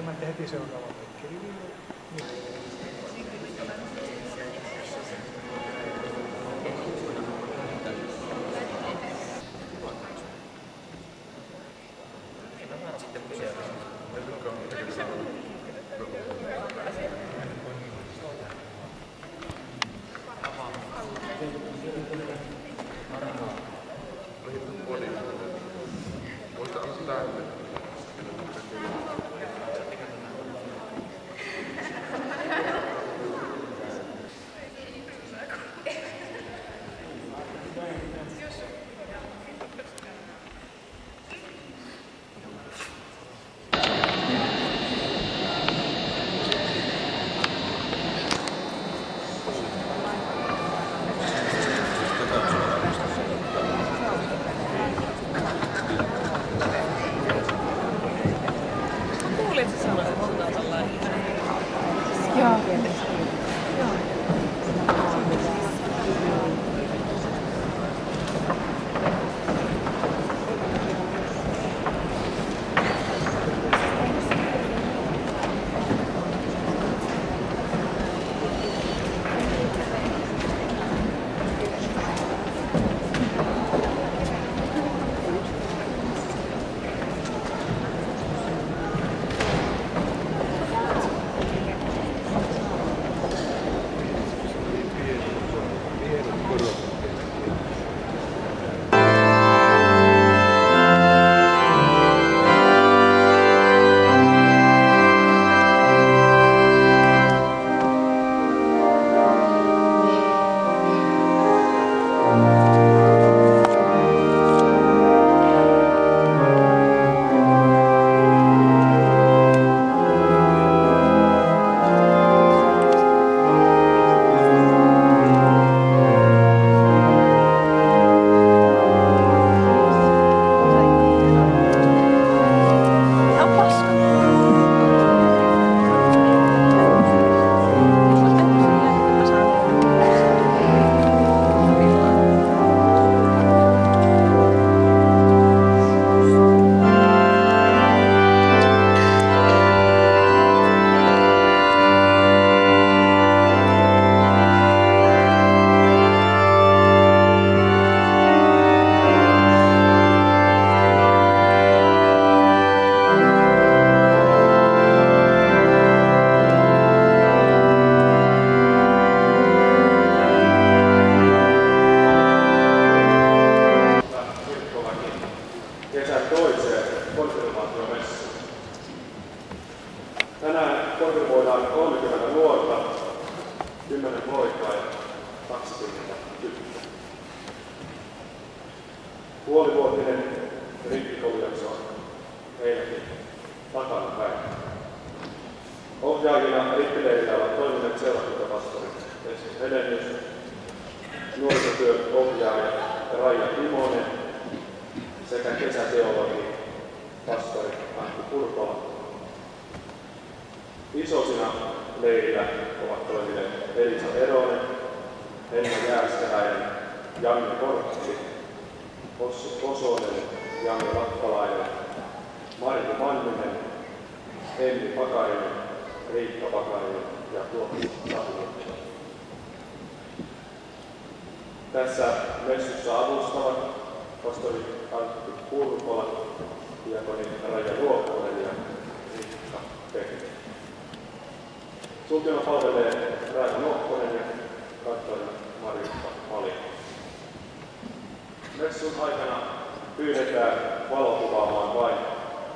Mä heti seuraava pekkeli. Tänään konfirmoidaan 30 nuorta, 10 poikaa ja 20 tyttöä. Puolivuotinen rippikoulujakso on meilläkin takana päin. Ohjaajina rippileirillä ovat toimineet seurakuntapastorit Eskis Hedenius, nuorisotyön ohjaaja Raija Timonen sekä kesäteologi pastori Antti Purpola. Isosina leirillä ovat toimineet Elisa Eronen, Henna Jääskeläinen, Janne Kortti, Ossi Kosonen, Janne Lappalainen, Marju Manninen, Emmi Pakarinen, Riikka Pakarinen ja Tuomas Savio. Tässä messussa avustavat pastori Antti Purpola, diakoni Raija Ruokkonen ja Riikka Pekka. Sulkiona palvelee Raija Nuokkonen ja kanttorina Marjukka Malikko. Messun aikana pyydetään valokuvaamaan vain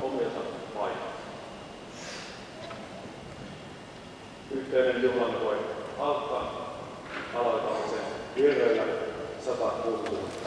omilta paikka. Yhteinen juhlan voi alkaa. Aloitamme sen virrellä 160.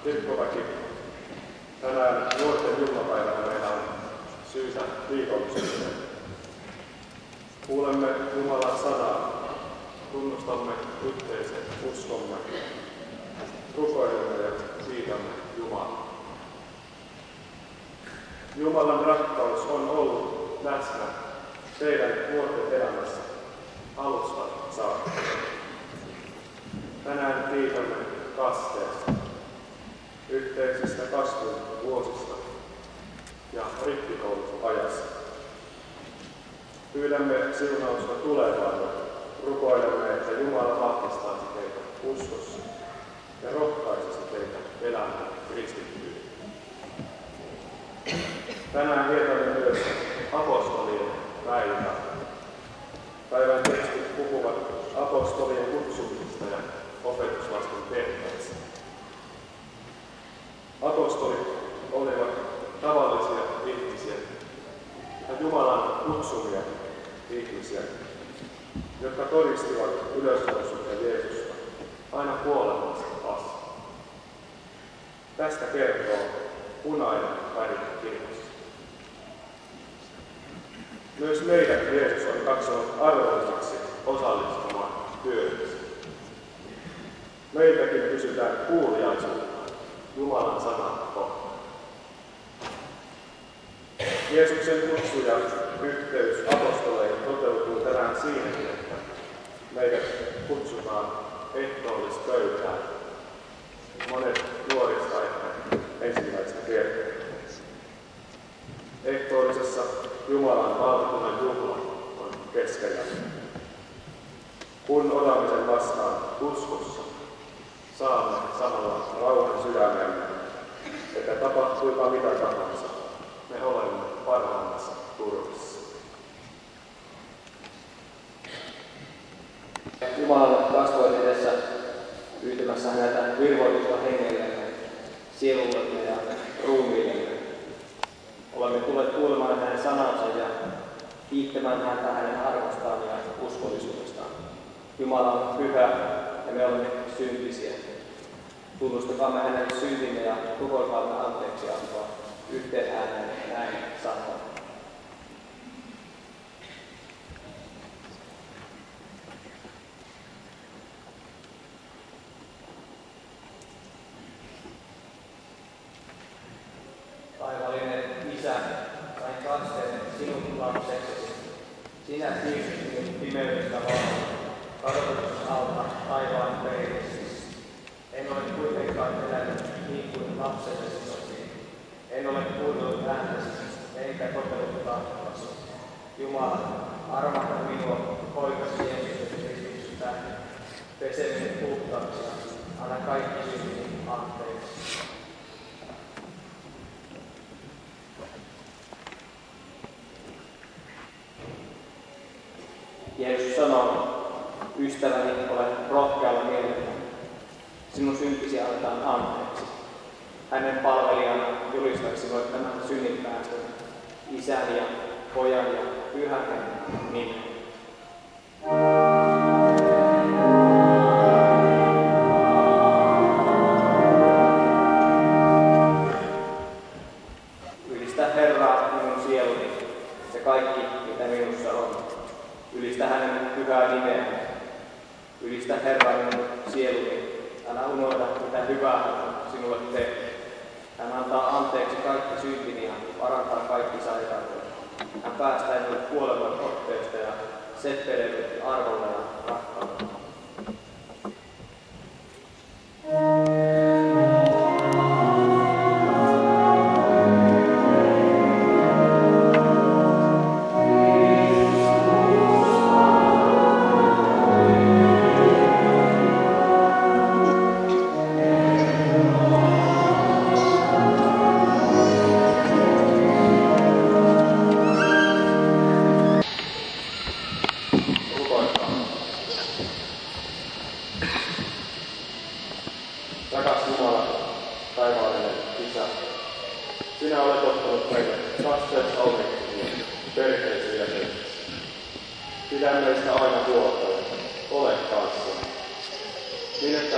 Kirkkoväki, tänään nuorten juhlapäivänä meillä on syytä kiitollisuuteen. Kuulemme Jumalan sanaa, tunnustamme yhteisen uskomme, rukoilemme ja kiitämme Jumalaa. Jumalan rakkaus on ollut läsnä teidän nuorten elämässä alusta saakka. Tänään kiitämme kasteesta, yhteisistä kasvun vuosista ja rippikouluajasta. Pyydämme siunausta tulevaan ja rukoilemme, että Jumala vahvistaisi teitä uskossa ja rohkaisisi teitä elämään kristittyyteen. Tänään vietämme myös apostolien päivää. Päivän tekstit puhuvat apostolien kutsumisesta ja opetuslasten tehtävistä. Apostolit olivat tavallisia ihmisiä ja Jumalan kutsumia ihmisiä, jotka todistivat ylösnousua Jeesusta aina kuolemansa asti. Tästä kertoo punainen väri kirjassa. Myös meidät Jeesus on katsonut arvolliseksi osallistumaan työhönsä. Meiltäkin kysytään kuuliaisuutta Jumalan sanan kohtaan. Jeesuksen kutsu ja yhteys apostoleihin toteutuu tänään siinäkin, että meidät kutsutaan ehtoollispöytään. Monet nuorista ehkä ensimmäistä kertaa. Ehtoollisessa Jumalan valtakunnan juhla on keskellä. Kun otamme sen vastaan uskossa, saamme samalla rauhan sydämemme, että tapahtuipa mitä tahansa, me olemme parhaimmassa turvassa. Jumalan kasvojen edessä pyytämässä häneltä virvoitusta hengellemme, sielullemme ja ruumiillemme. Olemme tulleet kuulemaan hänen sanansa ja kiittämään häntä hänen arvostaan ja uskollisuudestaan. Jumala on pyhä ja me olemme syntisiä. Tunnustakaamme hänelle syntimme ja rukoilkaamme anteeksi antoa yhteen ääneen näin sanoen. Taivallinen Isä, sain kasteen sinun lapseksesi. Sinä siirsit minut pimeydestä valtaan, kadotuksen alta taivaan peilissä. En ole kuitenkaan elänyt niin kuin lapsellesi sopii. En ole kuunnellut ääntäsi, enkä totellut tahtoasi. Jumala, armahda minua poikasi Jeesuksen Kristuksen tähden. Pese minut puhtaaksi ja anna kaikki syntini anteeksi. Jeesus sanoo, ystäväni, ole rohkealla mielellä. Sinun syntisi annetaan anteeksi. Hänen palvelijana julistaisi sinulle tämän synninpäästön, Isän ja Pojan ja Pyhän Hengen nimen. kaikki syntin ja parantaa kaikki sairaudet. Hän päästää minut kuoleman otteesta ja settelee minut arvolla ja rakkaudella. Rakas Jumala, taivaallinen Isä, sinä olet ottanut meille kasteet aurinkoihin, perheisiin ja henkisiin. Pidä meistä aina huolta ja ole kanssamme, niin että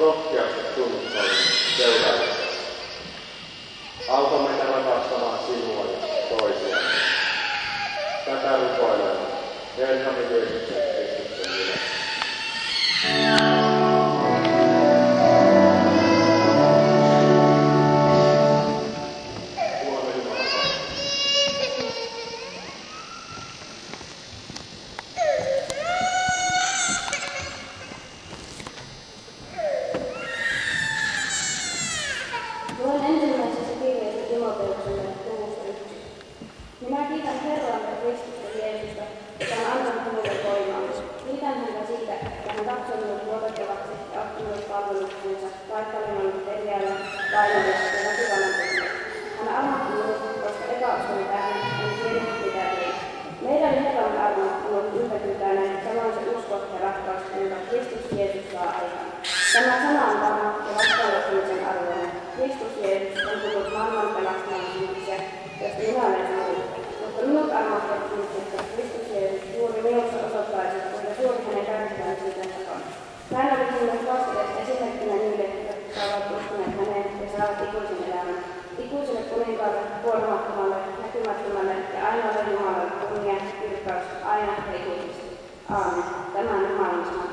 rohkeasti tunnustamme seuraavassa. Auta meitä rakastamaan sinua ja toisiaan. Tätä rukoilemme Herramme Jeesuksen Kristuksen nimessä. Luen ensimmäisessä kirjeessä Timoteukselle 6:1. Minä kiitän Herramme Kristusta Jeesusta, joka on antanut minulle voimaa. Kiitän häntä siitä, että hän katsoi minut luotettavaksi ja otti minut palvelukseensa, vaikka olin ollut terveellä, lainalla ja väkivallan tekijä. Hän armahti minut, koska epäuskoni tähden en tiennyt mitä tein. Meidän Herran armo on ollut yltäkyltäinen, samoin se usko ja rakkaus, jonka Kristus Jeesus saa aikaan. Tämä sana on varma ja vastaanottamisen arvoinen. Kristus Jeesus on tullut maailman pelastamaan ihmisiä, josta minä olen suuri. Mutta minut armahtettiin, että Kristus Jeesus juuri minussa osoittaisi, kuinka suuri hänen kärsiväisyytensä on. Hän olisi myös vastineet esimerkkinä niille, jotka ovat uskoneet häneen ja saavat ikuisen elämän. Ikuiselle kuninkaalle, kuolemattomalle, näkymättömälle ja ainoalle Jumalalle kunnia, kirkkaus, aina ja ikuisesti. Aamen. Tämä on Jumalan sana.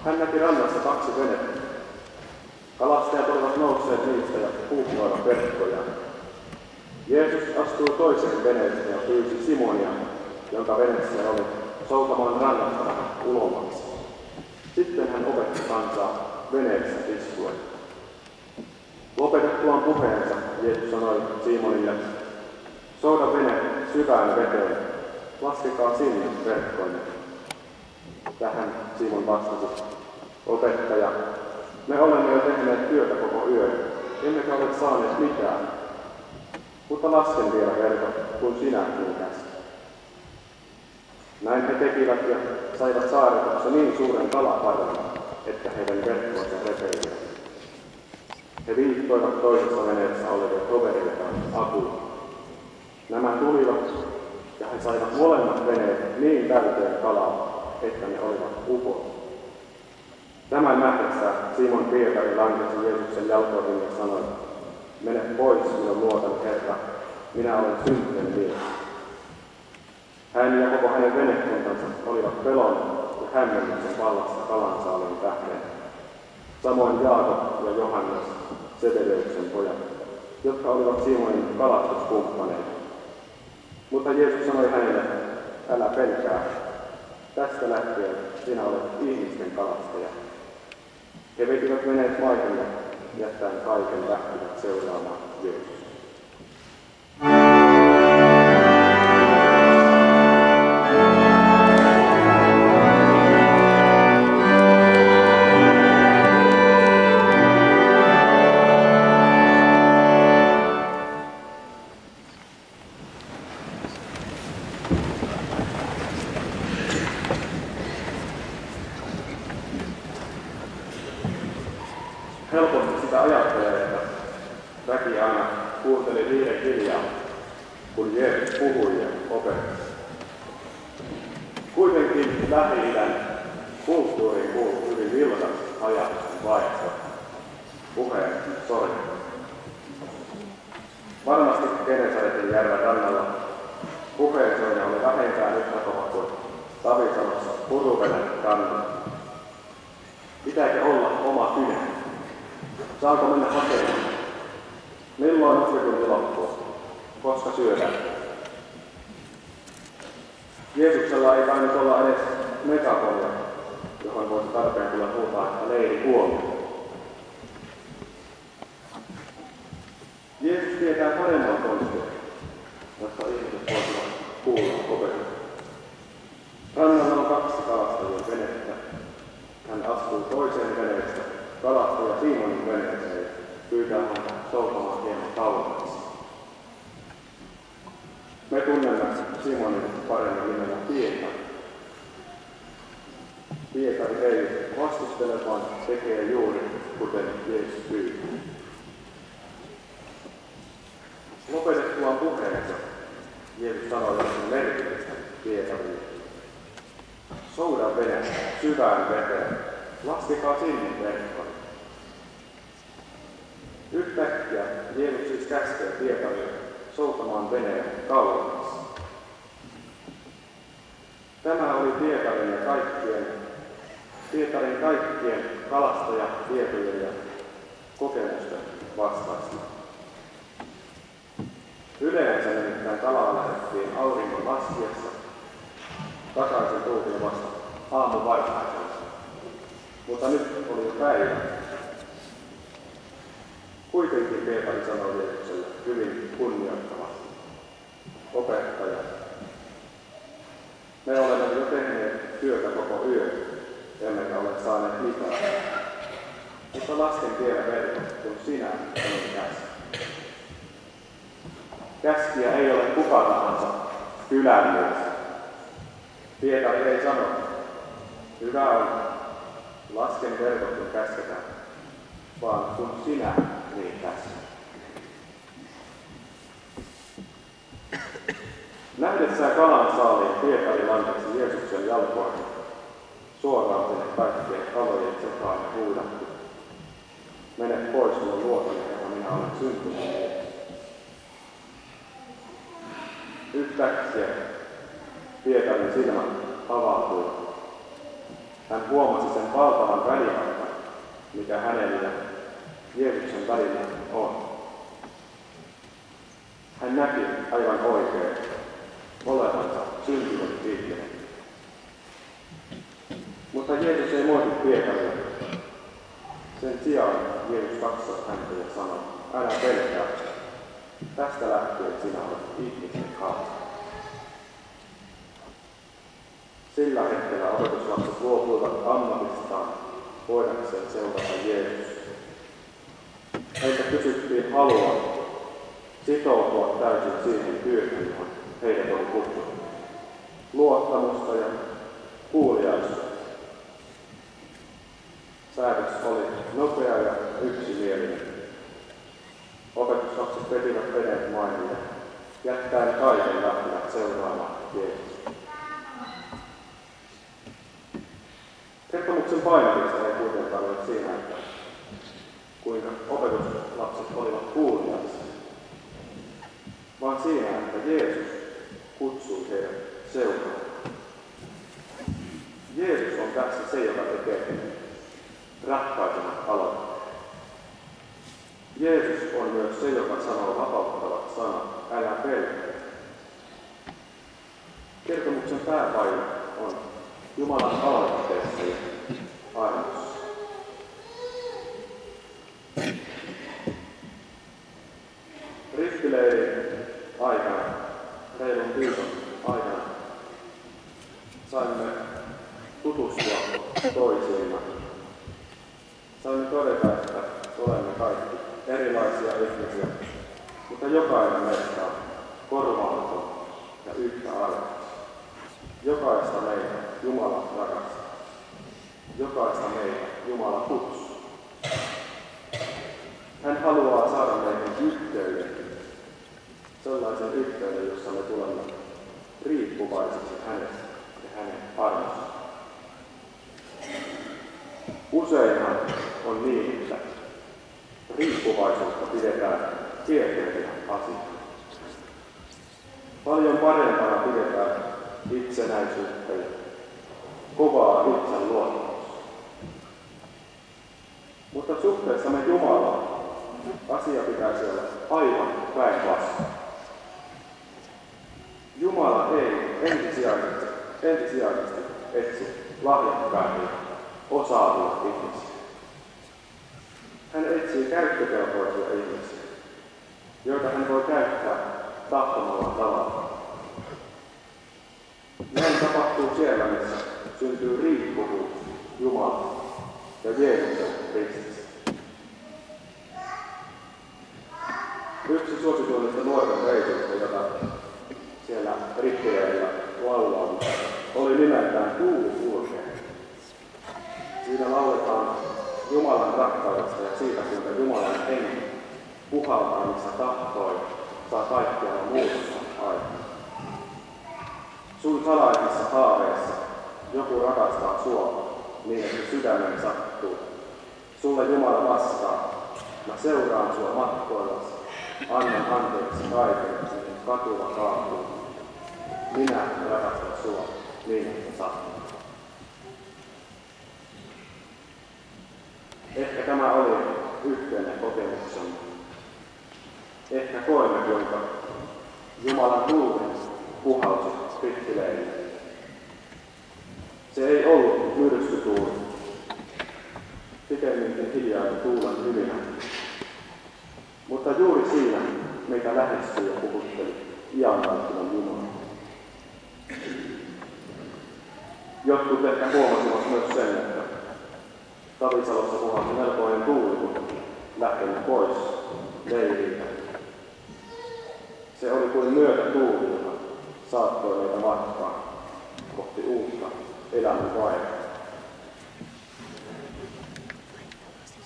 Hän näki rannassa 2 venettä. Kalastajat olivat nousseet niistä ja puukkoivat verkkojaan. Jeesus astui toiseen veneeseen ja pyysi Simonia, jonka veneessä oli, soutamaan rannasta vähän ulommaksi. Sitten hän opetti kansaa veneessä istuen. Lopetettuaan puheensa Jeesus sanoi Simonille, souda vene syvään veteen, laskekaa sinne verkkoinne. Tähän Simon vastasi, opettaja, me olemme jo tehneet työtä koko yön, emmekä ole saaneet mitään, mutta lasken vielä verkot, kun sinä niin käskit. Näin he tekivät ja saivat saarituksessa niin suuren kalaparran, että heidän verkkonsa repeilivät. He viittoivat toisessa veneessä olevia tovereitaan apuun. Nämä tulivat ja he saivat molemmat veneet niin täyteen kalaa, että ne olivat upot. Tämän nähdessä Simon Pietari lankesi Jeesuksen jalkoihin ja sanoi, mene pois minun luotani Herra, minä olen syntinen mies. Hän ja koko hänen venekuntansa olivat pelon ja hämmennyksen vallassa kalansaaliin tähden. Samoin Jaakob ja Johannes, Sebedeuksen pojat, jotka olivat Simonin kalastuskumppaneita. Mutta Jeesus sanoi hänelle, älä pelkää, tästä lähtien sinä olet ihmisten kalastaja. He vetivät veneet maihin ja jättäen kaiken lähtivät seuraamaan Jeesusta. Helposti sitä ajattelee, että väki aina kuunteli liian hiljaa, kun Jeesus puhui ja opetti. Kuitenkin Lähi-idän kulttuuriin kuuluu hyvin vilkas ajatuksen vaihto, puheen sorja. Varmasti Genesaretin järven rannalla puheen sorja oli vähintään yhtä kova kuin Tavisanossa Puruveden rannalla. Pitääkö olla oma kynä? Saanko mennä hakemaan? Milloin oppitunti loppuu? Koska syödään? Jeesuksella ei tainnut olla edes megafonia, johon voisi tarpeen tulla huutaa, että leiri kuoli. Jeesus tietää paremman konstin, jossa ihmiset voisivat kuulla opetusta. Rannalla on 2 kalastajien venettä. Hän astuu toiseen veneestä, kalastaja Simonin veneeseen, pyytää häntä soutamaan hieman kauemmaksi. Me tunnemme Simonin paremmin nimellä Pietari. Pietari ei vastustele, vaan tekee juuri kuten Jeesus pyytää. Lopetettuaan puheensa Jeesus sanoi jotain merkillistä Pietarille. Souda vene syvään veteen, laskekaa sinne verkkoon. Yhtäkkiä Jeesus siis käskee Pietaria soutamaan veneen kauemmaksi. Tämä oli Pietarin kaikkien kalastajatietojen ja kokemusten vastaista. Yleensä nimittäin kalaa lähdettiin auringon laskiessa, takaisin tultiin vasta aamuvarhaisella. Mutta nyt oli jo päivä. Kuitenkin Pietari sanoi Jeesukselle hyvin kunnioittavasti. Opettaja, me olemme jo tehneet työtä koko yön, emmekä ole saaneet mitään. Mutta lasken vielä verkot, kun sinä olin käsi. Käskijä ei ole kuka tahansa kylänmies. Pietari ei sano, hyvä on, lasken verkot kun käsketään, vaan kun sinä niin käsketään. Nähdessään kalan saaliin Pietari lankesi Jeesuksen jalkoihin, suoraan sinne kaikkien kalojen sekaan ja huudatti. Mene pois minun luotani, joka minä olen syntynyt. Yhtäkkiä Pietarin silmät avautuivat. Hän huomasi sen valtavan välimatkan, mikä hänellä ja Jeesuksen välillä on. Hän näki aivan oikein olevansa syntynyt ihminen. Mutta Jeesus ei moiti Pietaria. Sen sijaan Jeesus katsoi häntä ja sanoi, älä pelkää, tästä lähtien sinä olet ihmisen kaltainen. Sillä hetkellä opetuslapset luopuivat ammatistaan voidakseen seurata Jeesusta. Heiltä kysyttiin halua sitoutua täysin siihen työhön, johon heidät oli kutsuttu. luottamusta ja kuuliaisuutta. Säädös oli nopea ja yksimielinen. Opetuslapset vetivät veneet maille, jättäen kaiken lähtivät seuraamaan Jeesusta. Kertomuksen painopiste ei kuitenkaan ole siinä, että kuinka opetuslapset olivat kuuliaisia, vaan siinä, että Jeesus kutsui heidät seuraamaan. Jeesus on tässä se, joka tekee ratkaisemat aloitteet. Jeesus on myös se, joka sanoo vapauttavat sanat, älä pelkää. Kertomuksen pääpaino on Jumalan aloitteessa ja armossa. Riftileirin aikana, reilun viikon aikana, saimme tutustua toisiimme. Saimme todeta, että olemme kaikki erilaisia ihmisiä, mutta jokainen meistä on korvaamaton ja yhtä arvokas. Jokaista meitä Jumala rakastaa. Jokaista meitä Jumala kutsuu. Hän haluaa saada meihin yhteyden, sellaisen yhteyden, jossa me tulemme riippuvaisiksi hänestä ja hänen armostaan. Useinhan on niin, että riippuvaisuutta pidetään tieteellisenä asiana. Paljon parempana pidetään itsenäisyyttä ja kovaa itseluottamusta. Mutta suhteessamme Jumalaan asia pitäisi olla aivan päinvastoin. Jumala ei ensisijaisesti etsi lahjakkaita, osaavia ihmisiä. Hän etsii käyttökelpoisia ihmisiä, joita hän voi käyttää tahtomalla tavalla. Näin tapahtuu siellä, missä syntyy riippuvuus Jumalasta ja Jeesuksen Krististä. Yksi suosituimmista nuorten reissuista, jota siellä rippileillä laulaa, oli nimeltään Tuuli kulkee. Siinä lauletaan Jumalan rakkaudesta ja siitä, kuinka Jumalan henki puhaltaa, missä tahtoi, saa kaikkialla muussa aikaa. Sun salaisissa haaveissa joku rakastaa sua niin, että sydämen sattuu. Sulle Jumala vastaa, mä seuraan sua matkoillasi, annan anteeksi kaiken, niin katuva kaatuu. Minä rakastan sua niin, että sattuu. Ehkä tämä oli yhteinen kokemuksemme. Ehkä koemme, kuinka Jumalan tuuli puhalsi riftileille. Se ei ollut myrskytuuli, pikemminkin hiljainen tuulen hyvinä. Mutta juuri siinä meitä lähestyi ja puhutteli iankaikkinen Jumala. Jotkut ehkä huomasivat myös sen, että Tavisalossa puhalsi melkoinen tuuli, kun lähdimme pois leiriltä. Se oli kuin myötätuuli, joka saattoi meitä matkaa kohti uutta elämän vaihetta.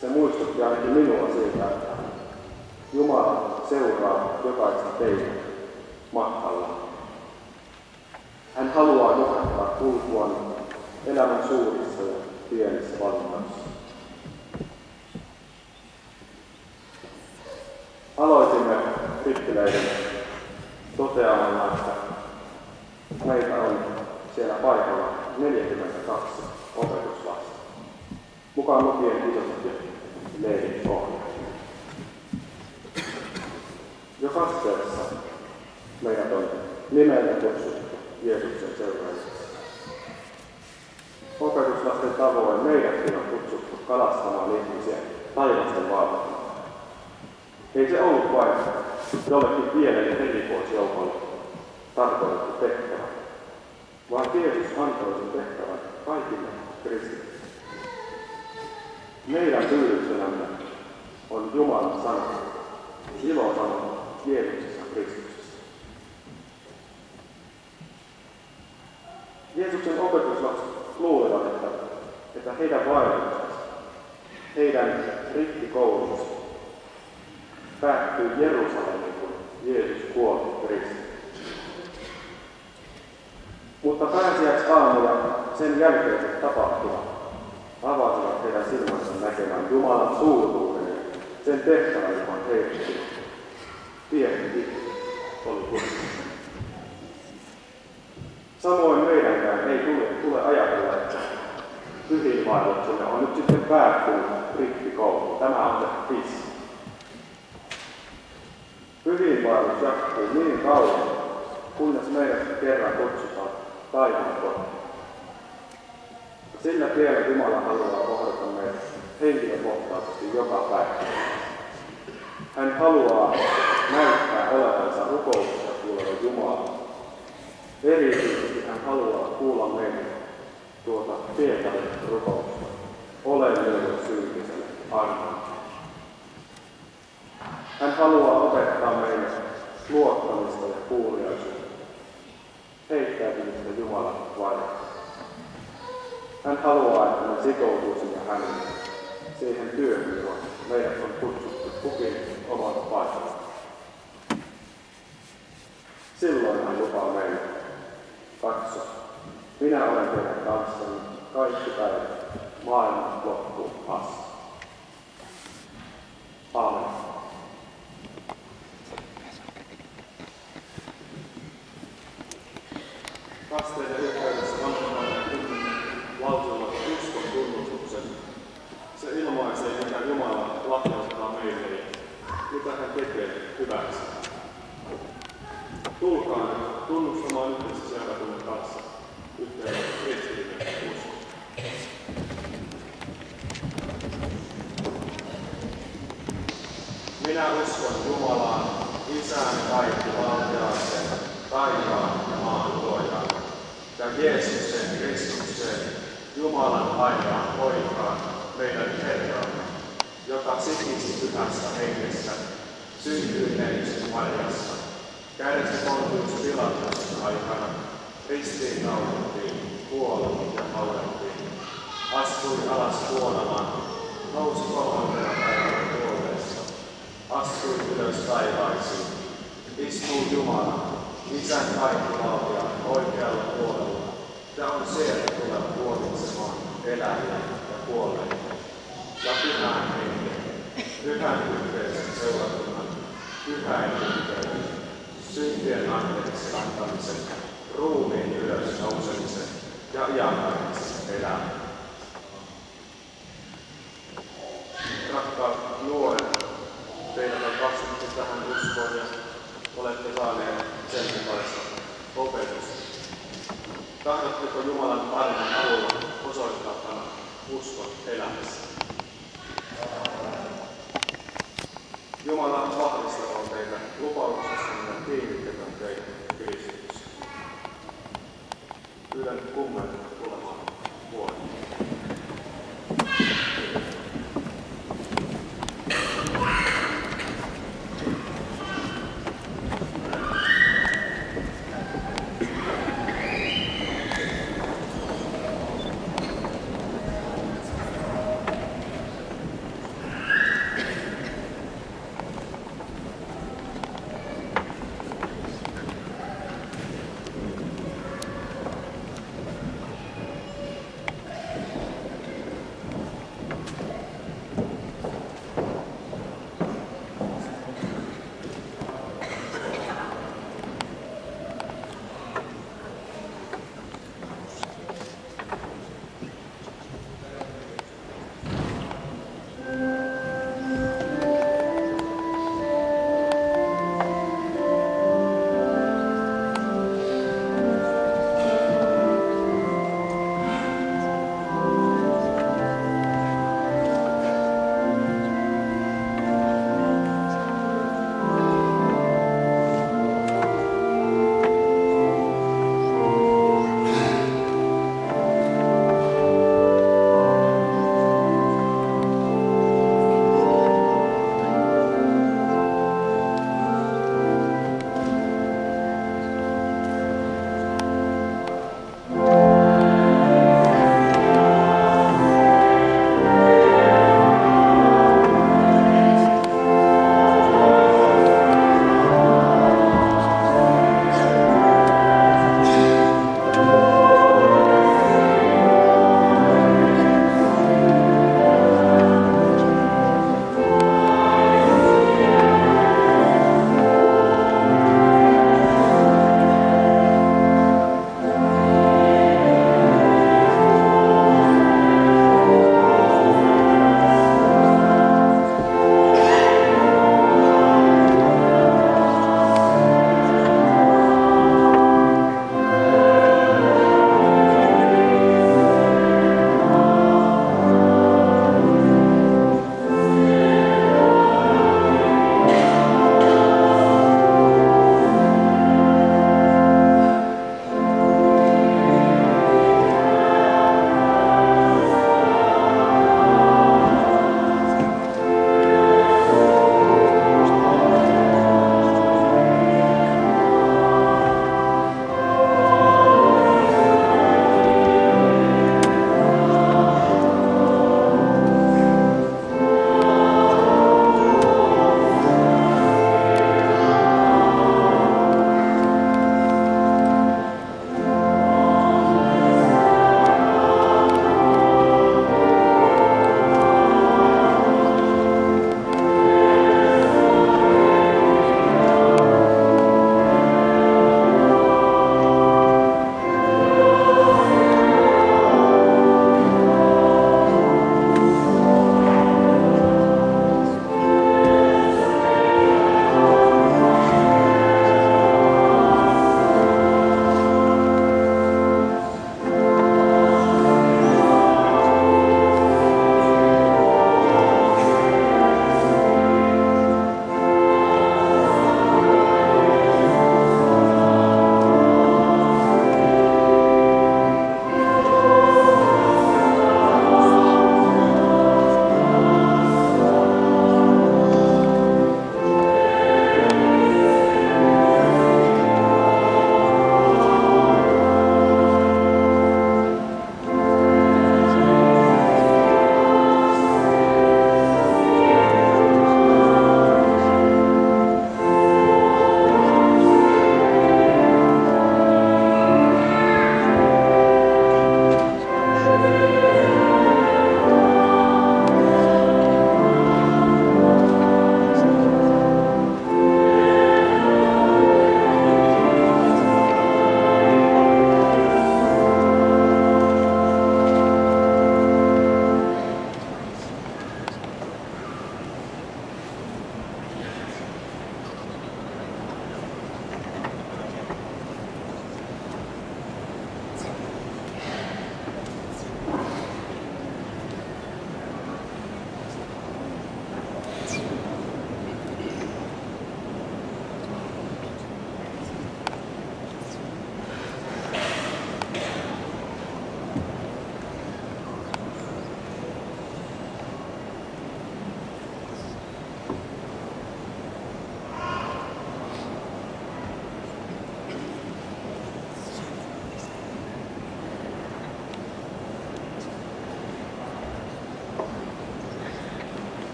Se muistutti ainakin minua siitä, että Jumala seuraa jokaista teitä matkalla. Hän haluaa johdattaa kulkuaan elämän suurissa ja pienissä valinnoissa. Aloitimme riftileiden toteamalla, että meitä on siellä paikalla 42 opetuslasta, mukaan lukien isot ja leirin ohjat. Jo kasteessa meidät on nimellä kutsuttu Jeesuksen seuraajiksi. Opetuslasten tavoin meidätkin on kutsuttu kalastamaan ihmisiä taivasten valtaan. Ei se ollut vain jollekin pienelle erikoisjoukolle tarkoitettu tehtävä, vaan Jeesus antoi sen tehtävän kaikille kristityille. Meidän pyydyksenämme on Jumalan sana, ilosana Jeesuksessa Kristuksessa. Jeesuksen opetuslapset luulevat, että heidän vaelluksensa, heidän rippikoulutuksensa päättyy Jerusalemiin, kun Jeesus kuoli ristissä. Mutta pääsiäisaamu ja sen jälkeiset tapahtumat avasivat heidän silmänsä näkemään Jumalan suuruuden ja sen tehtävän, joka on heille. Pieni oli kuitenkin. Samoin meidänkään ei tule ajatella, että pyhiinvaelluksemme on nyt sitten päättynyt rippikoulu. Tämä on se piste. Pyhiinvaellus jatkuu niin kauan, kunnes meidät kerran kutsutaan taivaan kotiin. Sillä tiellä Jumala haluaa kohdata meidät henkilökohtaisesti joka päivä. Hän haluaa näyttää olevansa rukouksessa kuuleva Jumala. Erityisesti hän haluaa kuulla meidän Pietarin rukousta. Ole myöden syylliselle armoa. Hän haluaa opettaa meille luottamista ja kuuliaisuutta, heittäytymistä Jumalan varrella. Hän haluaa, että me sitoutuisimme hänelle siihen työhön, johon meidät on kutsuttu kukin oman paikalla. Silloin hän lupaa meille, katso, minä olen teidän kanssani kaikki päivät maailman loppuun asti. Aamen. Kasteiden yhteydessä vanhemmainen valtiolla uskon tunnustuksen. Se ilmaisee, mitä Jumala lahjoittaa meille ja mitä hän tekee hyväksi. Tulkaa tunnustamaan yhdessä seurakunnan kanssa yhteen kristillinen usko. Minä uskon Jumalaan, Isän kaikki valtiaaseen, taivaan ja maan luojaan, ja Jeesuksen Kristukseen, Jumalan ainoaan poikaan, meidän Herramme, joka sikisti pyhässä hengessä, syntyi neljässä Marjassa, kärsi Pontius Pilatuksen aikana, ristiinnaulittiin, kuoli ja haudattiin, astui alas kuolemaan, nousi kolmantena päivänä kuolleessa, astui ylös taivaisiin, istuu Jumala, Isän kaikkivaltiaan oikealla puolella, ja on sieltä tuleva tuomitsemaan eläviä ja kuolleita, ja pyhän hengen, pyhän yhteisen seurakunnan, pyhän yhteyden, syntien anteeksi antamisen, ruumiin ylös nousemisen ja iankaikkisen elämän. Rakkaat nuoret, teidät on kasvattu tähän uskoon ja olette saaneet sen mukaista opetusta. Tahdotteko Jumalan armon avulla osoittaa tämän uskon elämässä? Jumala vahvistakoon teitä lupauksesta ja kiinnittäkö teitä Kristukseen. Pyydän kummelta tulemaan puolelle.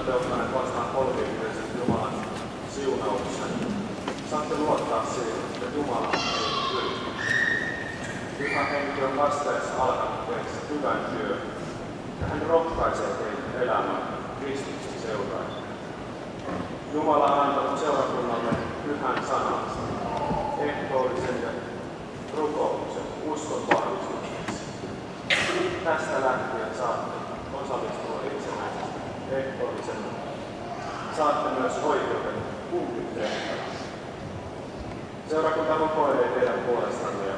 toteuttaneet vastaan kolmikyydellisen Jumalan siunauksen, saatte luottaa siihen, että Jumala ei ylitä. Pyhä Henki on vasteessa alkanut teissä hyvän työn, ja hän rohkaisee teitä elämään Kristuksen seuraajana. Jumala on antanut seurakunnalle pyhän sanansa, ehtoollisen ja rukouksen uskon vahvistukseksi. Tästä lähtien saatte osallistua itsenäisesti ehtoollisena. Saatte myös oikeuden kummin tehtävään. Seurakunta rukoilee teidän puolestanne ja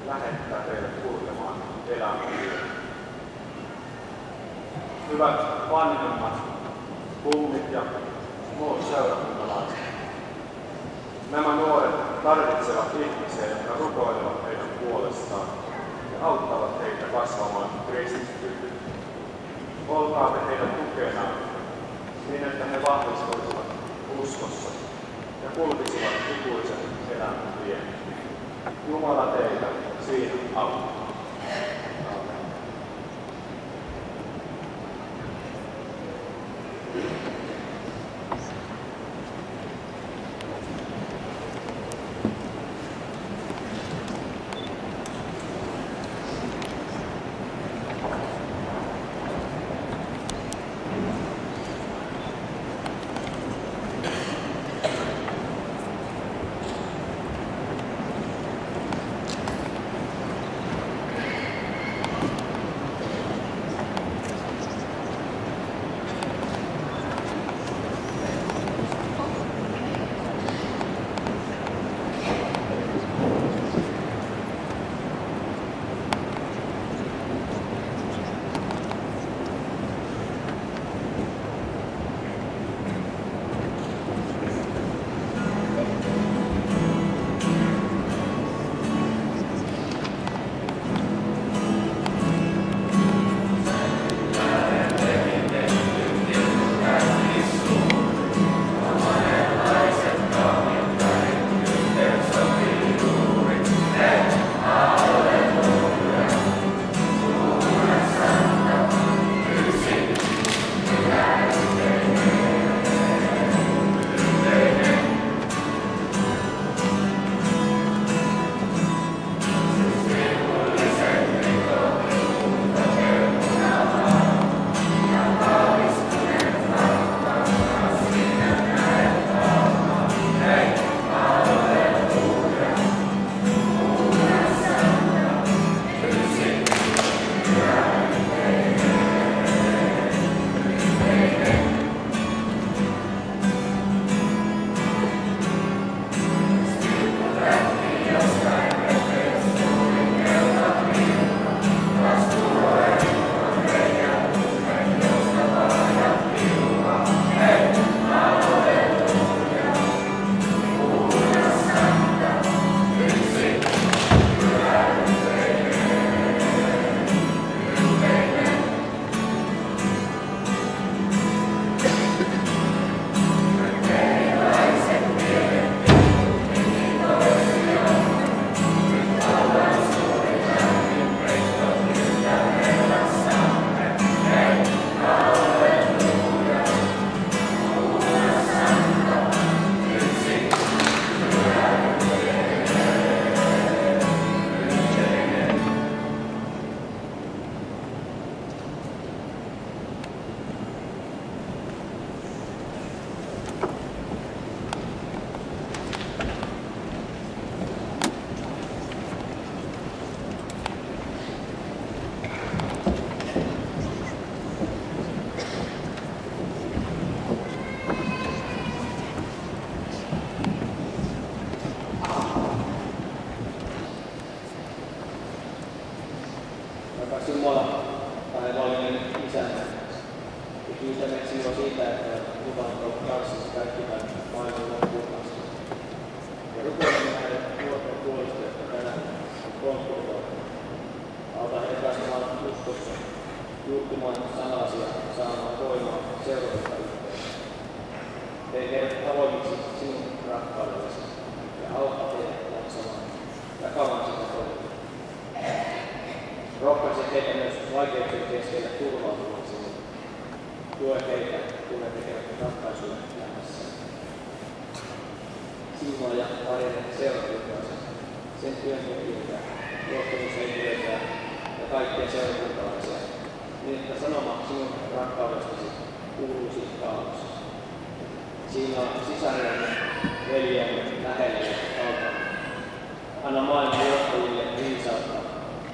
lähettää teidät kulkemaan elämään. Hyvät vanhemmat, kummit ja muut seurakuntalaiset. Nämä nuoret tarvitsevat ihmisiä, jotka rukoilevat heidän puolestaan ja auttavat heitä kasvamaan kristityksi. Olkaamme heidän tukenaan niin, että he vahvistuisivat uskossa ja kulkisivat ikuisen elämän tien. Jumala teitä siinä auttaa. Jumala, taivallinen Isäntä, ja kiitämme sinua siitä, että lupaat olla kanssasi kaikkina maailman loppuun asti. Ja rukoilemme näiden nuorten puolesta, jotka tänään on konsultoitu. Auta heitä kasvamaan uskossa, juuttumaan sanasi ja saamaan voimaa seuraavista yhteydessä. Tee heidät avoimiksi sinun rakkaudellesi ja auta heidät jaksamaan jakamaan sitä toivota. Rohkaise heitä myös vaikeuksien keskellä turvautumaan sinuun. Tue heitä, kun he siunaa ja varjele seurakuntaansa, sen työntekijöitä, luottamushenkilöitä ja kaikkia seurakuntalaisia, niin että sanoma sinun rakkaudestasi kuuluisi kaavoissa. Siunaa sisarillemme, veljemme, lähelle ja kaupalla. Anna maailman johtajille viisautta,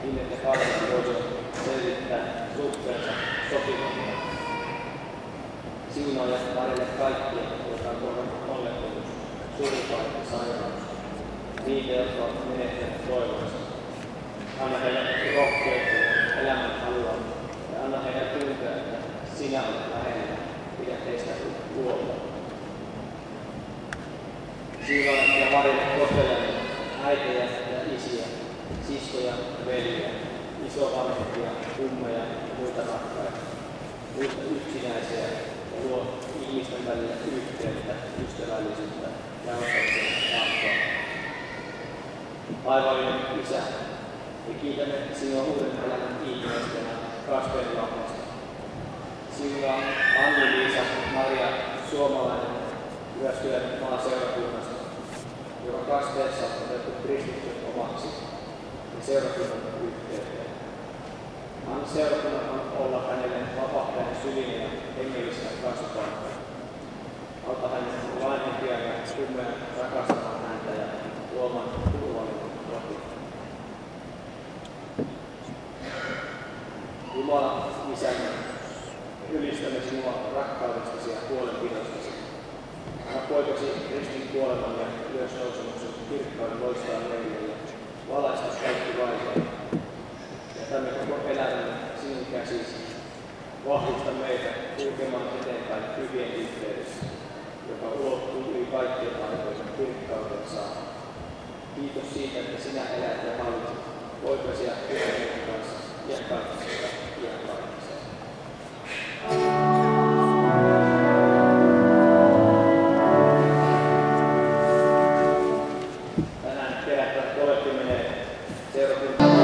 niin että kaikki voisivat selvittää suhteensa sopivasti. Siunaa ja varjele kaikkia, jotka on kohdannut onnettomuus, surunpaikka, sairaus, niitä, jotka ovat menettäneet toivonsa. Anna heille rohkeutta ja elämän halua ja anna heille tuntea, että sinä olet lähellä, pidä heistä huolta. Siunaa ja varjele kotelemme, äitejä ja isiä, siskoja ja veljiä, isovanhempia, kummeja ja muita rakkaita, muita yksinäisiä ja luo ihmisten välillä yhteyttä, ystävällisyyttä ja osallisuutta tahtoa. Taivallinen Isä, me kiitämme sinua uuden elämän ihmisenä kasteen lahjasta. Siunaa Anni-Liisa Maria Suomalainen Jyväskylän maaseurakunnasta, joka kasteessa on otettu kristitty omaksi ja seurakunnan yhteyteen. Anna seurakunnan olla hänelle vapahtajan sylinen ja hengellistä kasvupaikkaa. Auta hänen vanhempiaan ja kummeja rakastamaan häntä ja luomaan turvallinen koti. Jumala, Isämme, ylistämme sinua rakkaudestasi ja huolenpidostasi. Anna poikasi ristin kuoleman ja ylösnousemuksen kirkkauden loistaa meille ja valaista kaikki vaikeat. Jätämme koko elämämme sinun käsisi. Vahvista meitä kulkemaan eteenpäin hyvien yhteydessä, joka ulottuu yli kaikkien aikojen kirkkauteen saakka. Kiitos siitä, että sinä elät ja hallitset poikasi ja työntekijöiden kanssa iänkaikkisesta iänkaikkisesta. Tänään kerättävät kolletti menee seurakuntaan.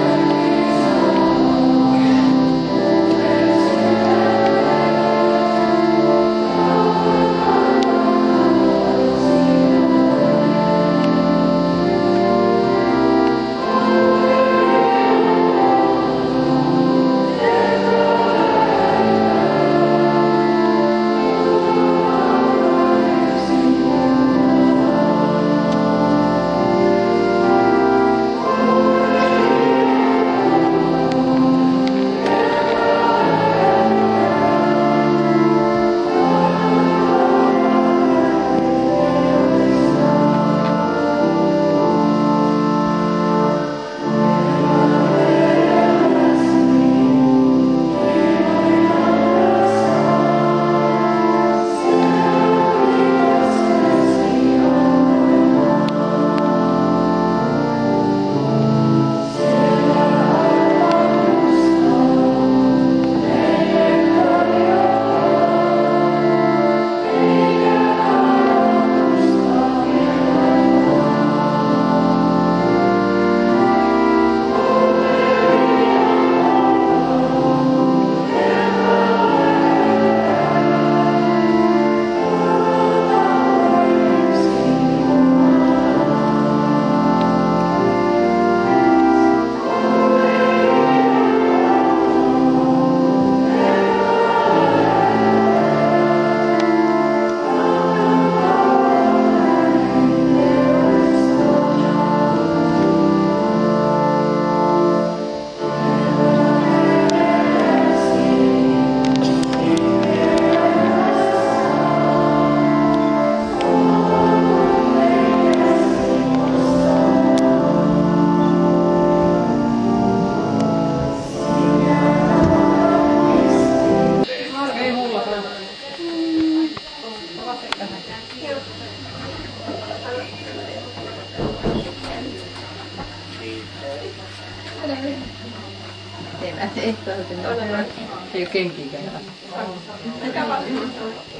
Ei ole kenkiäkään.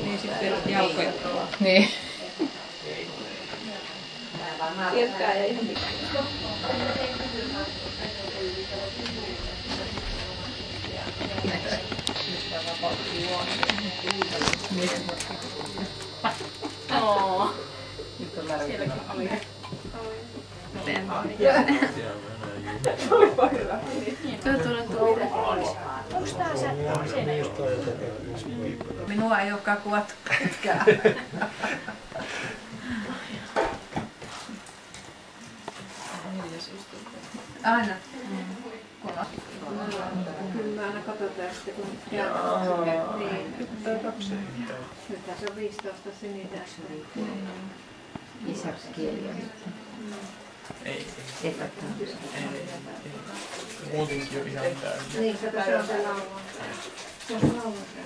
Niin sitten jalkoja. Niin. Irkkää ja ihan Nyt on Minua ei olekaan kuvattu pitkään. Aina. Kyllä aina katsotaan sitten kun niin. Nyt tässä on 15 sinitästä. Isäksi kieliä. Ei. Epätään. Muutenkin jo ihan täysin. Niin, kato se on se lauantai. Se on se lauantai.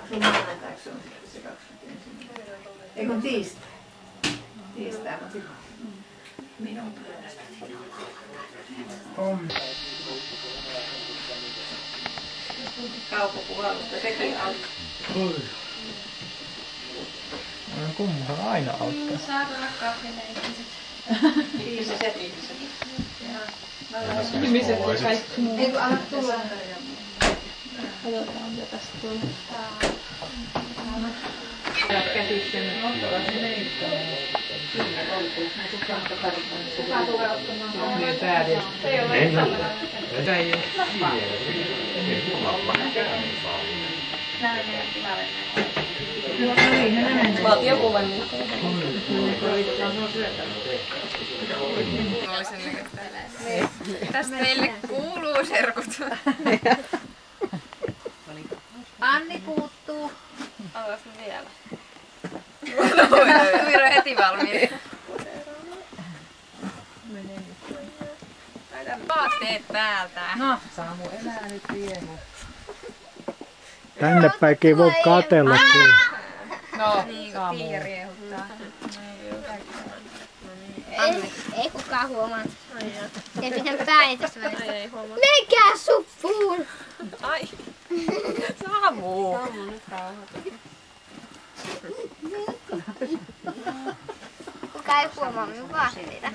Se on maanantaiksi se on sitten se 21. Eikö tiistai? Tiistai on. Minun pöydästä. Kauppapuhalusta sekin auttaa. Kummahan aina auttaa. Saatana kahville ihmiset. Ihmiset kaikki muu. Eikö anna tulla? Katsotaan mitä tästä tulee. Käsittänyt. Kuka tulee ottamaan? Niin päädellä. Ei ole. Valtiokuvan niin. Tästä meille kuuluu serkut. Anni puuttuu. Otas vielä. Tuiro heti valmiin. Vaatteet päältä. No, Samu elää nyt vielä. Tänne päin voi katsella. No, Niin Samu. kuin tiikeri riehuttaa. Ei kukaan huomaa. Ja pitää päin tässä välissä. Menkää suppuun! Ai. Samu. Kukaan ei huomaa minun vaatteita.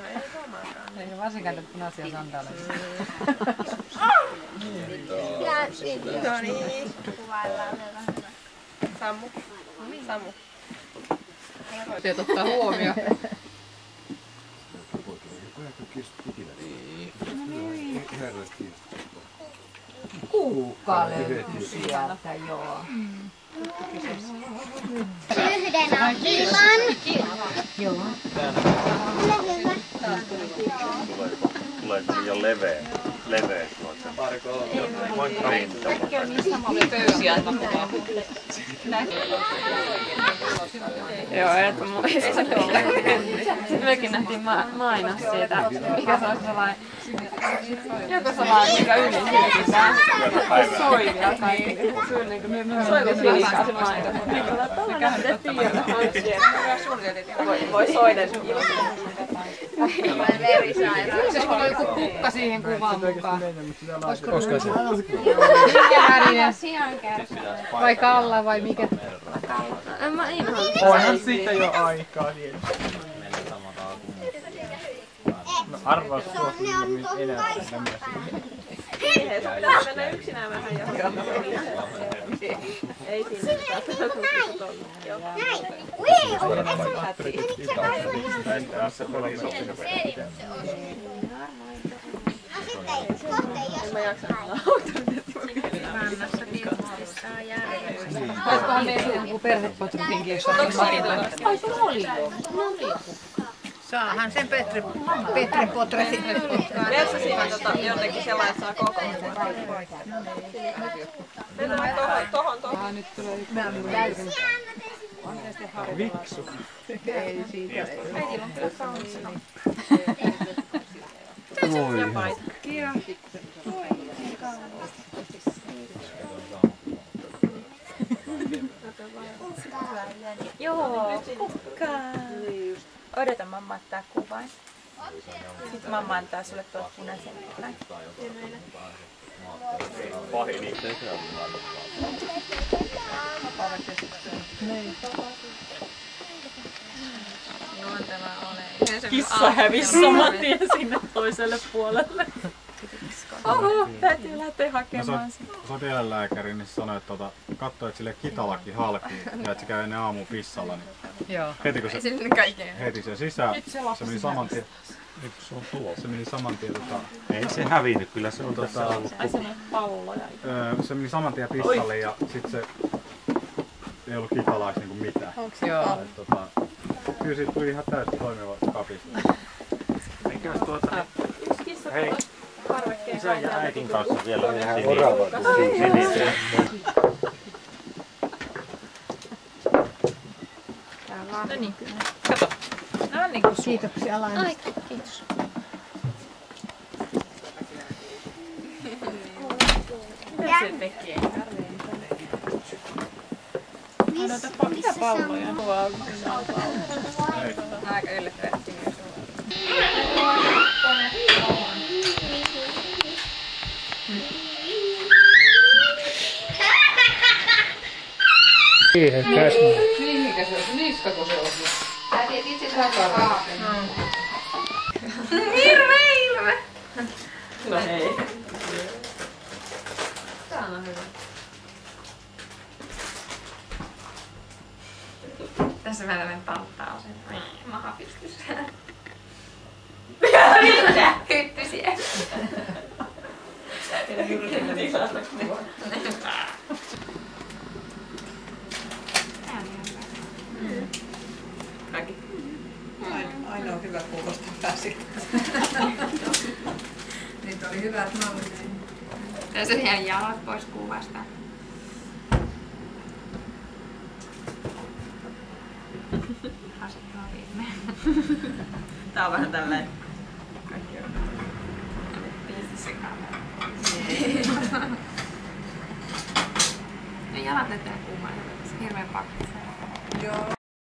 Ei varsinkaan tätä punaisia sandaaleja. No niin. Kuvaillaan vielä. Samu. Samu. Täytyy ottaa huomioon. Kuukka löytyi sieltä, joo. Yhden appilan. Joo. Tuleeko liian leveä noita? Pöysiä takaa. Joo, että mun sitten mekin nähtiin mainos siitä, mikä se olisi sellainen, joku sellainen, mikä ylisyytään. Se soi vielä kaikki. Se on niin kuin liikaa se mainos. Tällainen pitäisi tiedä hankkia. Voi soida iloisesti. Se on joku kukka siihen kuvaan mukaan. Koska se? Mikä värinen? Vai kalla vai mikä? Onhan siitä jo aikaa niin. No arvaa suosia, missä enää nämä Siihen sun pitää mennä yksinään vähän johonkin. Ei siinä mitään. En mä jaksa Rannassa tietysti saa järjestää. Olisikohan meillä joku perhepotrutinkin, jos on Ai se oli jo. Saahan sen Petri Potretin. Meillä siinä jonnekin sellainen, että saa koko mennään tohon. nyt tulee yksi. Viksu. Ei siitä. Äidillä on kyllä kaunis. Se on ihan paita. Joo, kukkaa. Odota, mamma ottaa kuvan. Sitten mamma antaa sulle tuot punaisen kuvan. Pahini. Kissa hävisi saman tien sinne toiselle puolelle. Oho, täytyy lähteä hakemaan sitä. Sotilaanlääkäri niin sanoi, että katsoo, että sille kitalakin halki ja että se käy ennen aamuun pissalla, niin Joo. heti kun se heti se sisään, se meni saman tien. Se meni saman tien ei se hävinnyt, kyllä se on tässä ollut. Se meni saman tien pissalle ja sit se ei ollut kitalais niinku mitään. Joo. Kyllä siitä tuli ihan täysin toimiva kapista. Eikös hei, isän ja äitin kanssa vielä siniseen. No niin, kato. Nämä on niinku Kiitoksia Laina. Ai, kiitos. Mitä se tekee? Mitä palloja? Aika yllättävästi myös. Siihen käsmään. Mihinkä se on? Niskako se on? Tää tietysti itse asiassa Hirve! No hei. tää on hyvä. Tässä mä lähden palttaa sen maha pystyssä. Hytty siellä. Aina on hyvä kuulostaa pääsiltä. Niitä oli hyvät mallit. Tässä on ihan jalat pois kuvasta. Asettaa viimein. Tää on vähän tälleen. Pisti se kamera. Ne jalat näyttää kuumaa. Hirveen pakko.